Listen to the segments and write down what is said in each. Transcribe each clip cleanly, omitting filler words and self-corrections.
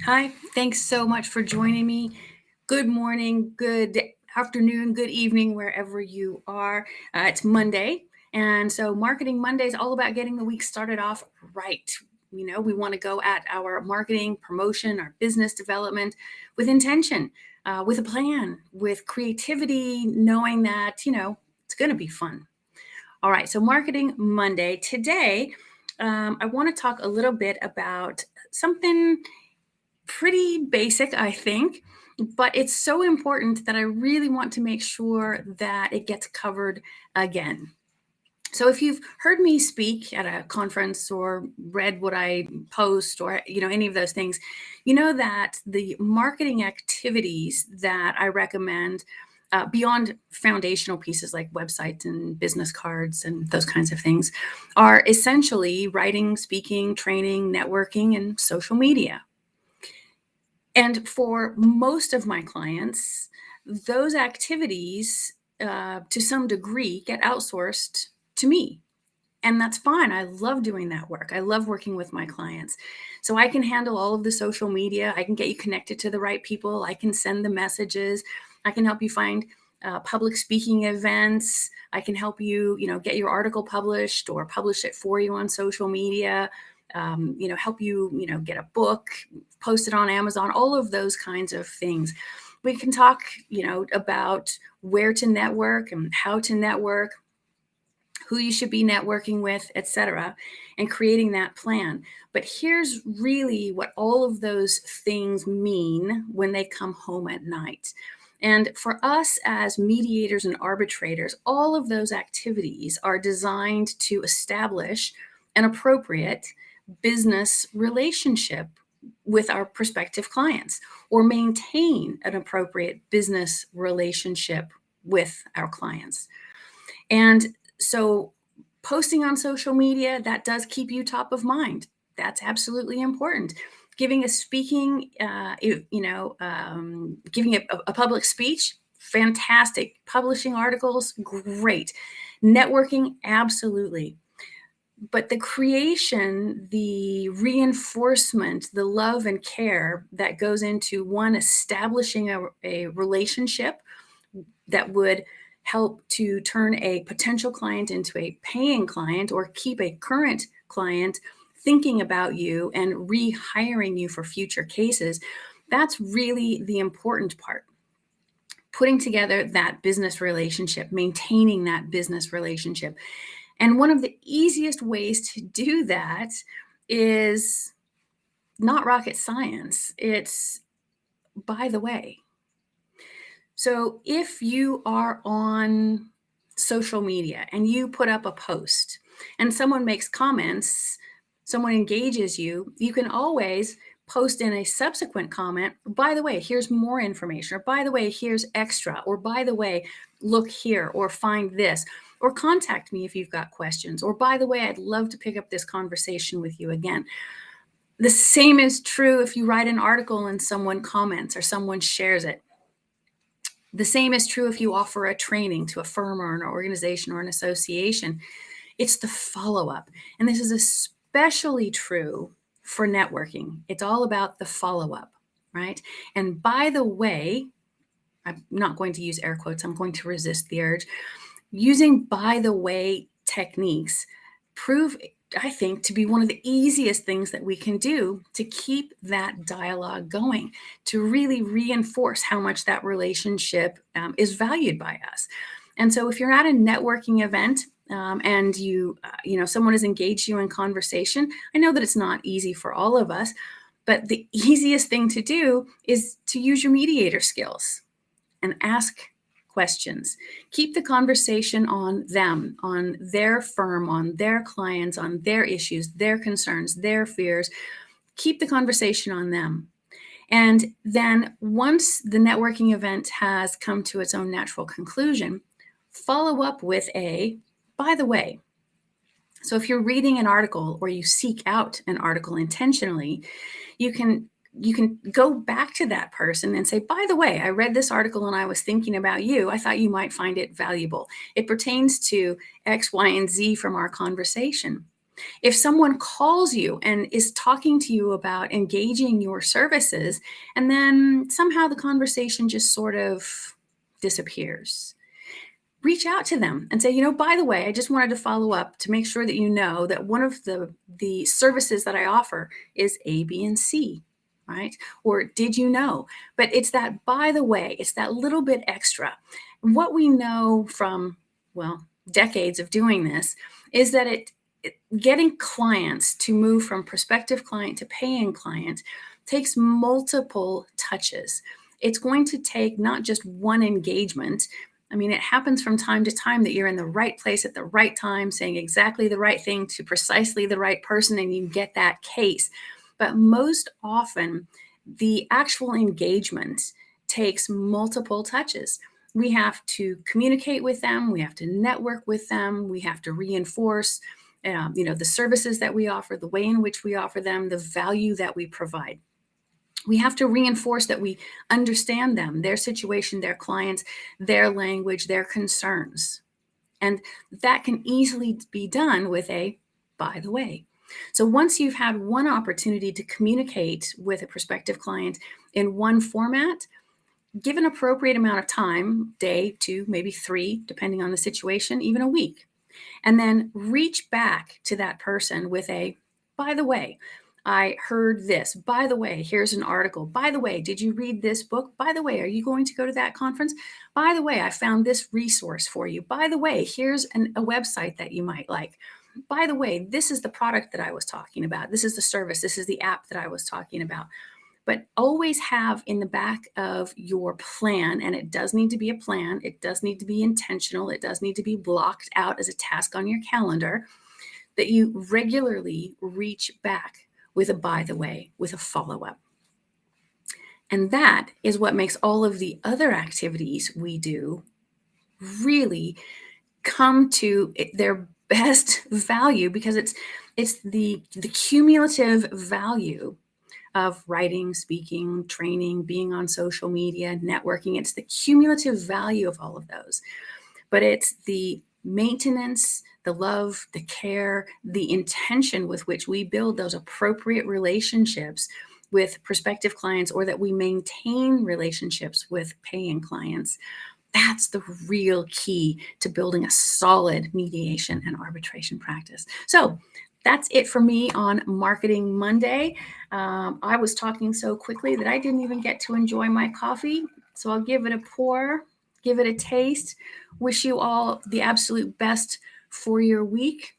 Hi, thanks so much for joining me. Good morning, good afternoon, good evening, wherever you are. It's Monday, and so Marketing Monday is all about getting the week started off right. We want to go at our marketing, promotion, our business development with intention, with a plan, with creativity, knowing that, it's going to be fun. All right, so Marketing Monday. Today, I want to talk a little bit about something pretty basic, I think, but it's so important that I really want to make sure that it gets covered again. So if you've heard me speak at a conference or read what I post or any of those things, you know that the marketing activities that I recommend beyond foundational pieces like websites and business cards and those kinds of things are essentially writing, speaking, training, networking, and social media. And for most of my clients, those activities, to some degree, get outsourced to me. And that's fine. I love doing that work. I love working with my clients. So I can handle all of the social media. I can get you connected to the right people. I can send the messages. I can help you find public speaking events. I can help you, get your article published or publish it for you on social media. Help you, get a book, post it on Amazon, all of those kinds of things. We can talk, about where to network and how to network, who you should be networking with, etc., and creating that plan. But here's really what all of those things mean when they come home at night. And for us as mediators and arbitrators, all of those activities are designed to establish an appropriate business relationship with our prospective clients or maintain an appropriate business relationship with our clients. And so posting on social media, that does keep you top of mind. That's absolutely important. Giving a speaking, giving a public speech, fantastic. Publishing articles, great. Networking, absolutely. But the creation, the reinforcement, the love and care that goes into one establishing a relationship that would help to turn a potential client into a paying client or keep a current client thinking about you and rehiring you for future cases, that's really the important part. Putting together that business relationship, maintaining that business relationship. And one of the easiest ways to do that is not rocket science. It's by the way. So if you are on social media and you put up a post and someone makes comments, someone engages you, you can always post in a subsequent comment, by the way, here's more information, or by the way, here's extra, or by the way, look here, or find this, or contact me if you've got questions, or by the way, I'd love to pick up this conversation with you again. The same is true if you write an article and someone comments or someone shares it. The same is true if you offer a training to a firm or an organization or an association. It's the follow-up. And this is especially true for networking. It's all about the follow-up, right? And by the way, I'm not going to use air quotes. I'm going to resist the urge. Using by the way techniques prove, I think, to be one of the easiest things that we can do to keep that dialogue going, to really reinforce how much that relationship is valued by us. And so if you're at a networking event and someone has engaged you in conversation, I know that it's not easy for all of us, but the easiest thing to do is to use your mediator skills and ask questions. Keep the conversation on them, on their firm, on their clients, on their issues, their concerns, their fears. Keep the conversation on them. And then once the networking event has come to its own natural conclusion, follow up with a, by the way. So if you're reading an article or you seek out an article intentionally, you can go back to that person and say, by the way, I read this article and I was thinking about you. I thought you might find it valuable. It pertains to X, Y, and Z from our conversation. If someone calls you and is talking to you about engaging your services, and then somehow the conversation just sort of disappears, reach out to them and say, by the way, I just wanted to follow up to make sure that you know that one of the services that I offer is A, B, and C, right? Or did you know? But it's that, by the way, it's that little bit extra. What we know from, decades of doing this is that getting clients to move from prospective client to paying client takes multiple touches. It's going to take not just one engagement. I mean, it happens from time to time that you're in the right place at the right time, saying exactly the right thing to precisely the right person, and you get that case. But most often, the actual engagement takes multiple touches. We have to communicate with them. We have to network with them. We have to reinforce, the services that we offer, the way in which we offer them, the value that we provide. We have to reinforce that we understand them, their situation, their clients, their language, their concerns. And that can easily be done with a by the way. So once you've had one opportunity to communicate with a prospective client in one format, give an appropriate amount of time, day, 2, maybe 3, depending on the situation, even a week. And then reach back to that person with a, by the way, I heard this. By the way, here's an article. By the way, did you read this book? By the way, are you going to go to that conference? By the way, I found this resource for you. By the way, here's a website that you might like. By the way, this is the product that I was talking about. This is the service. This is the app that I was talking about. But always have in the back of your plan, and it does need to be a plan, it does need to be intentional, it does need to be blocked out as a task on your calendar, that you regularly reach back with a by the way, with a follow-up. And that is what makes all of the other activities we do really come to their best value, because it's the cumulative value of writing, speaking, training, being on social media, networking. It's the cumulative value of all of those. But it's the maintenance, the love, the care, the intention with which we build those appropriate relationships with prospective clients, or that we maintain relationships with paying clients. That's the real key to building a solid mediation and arbitration practice. So that's it for me on Marketing Monday. I was talking so quickly that I didn't even get to enjoy my coffee. So I'll give it a pour, give it a taste. Wish you all the absolute best for your week.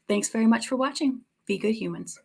Thanks very much for watching. Be good humans.